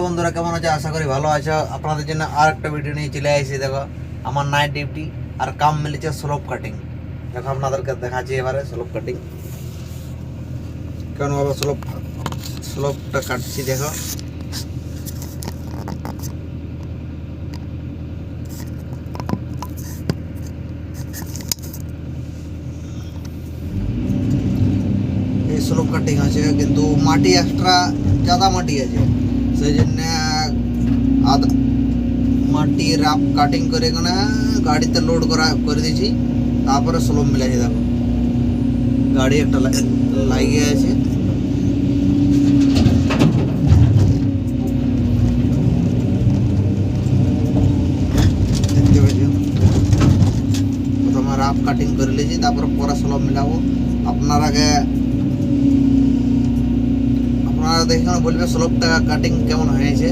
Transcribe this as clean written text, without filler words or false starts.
বন্ধুরা কেমন আছে? আশা করি ভালো আছো। আপনাদের জন্য আর একটা ভিডিও নিয়ে চলে আসি। দেখো আমার নাইট ডিউটি আর কাম মিলেছে স্লোপ কাটিং। দেখো আপনাদেরকে দেখাচ্ছি এবারে স্লোপ কাটিং কেন ভাবে স্লোপটা কাটছি। দেখো এই স্লোপ কাটিং আছে, কিন্তু মাটি এক্সট্রা ज़्यादा মাটি আছে, সেই জন্য মাটি রাফ কাটিং করে গাড়িতে লোড করে দিয়েছি, তারপরে স্লোপ মিলাইছি। দেখো গাড়ি একটা লাগিয়ে আছে, দেখতে পেয়েছি। প্রথমে রাফ কাটিং করে নিয়েছি, তারপরে পরে স্লোপ মিলাবো। আপনারা দেখে বলবে স্লোপটা কাটিং কেমন হয়েছে।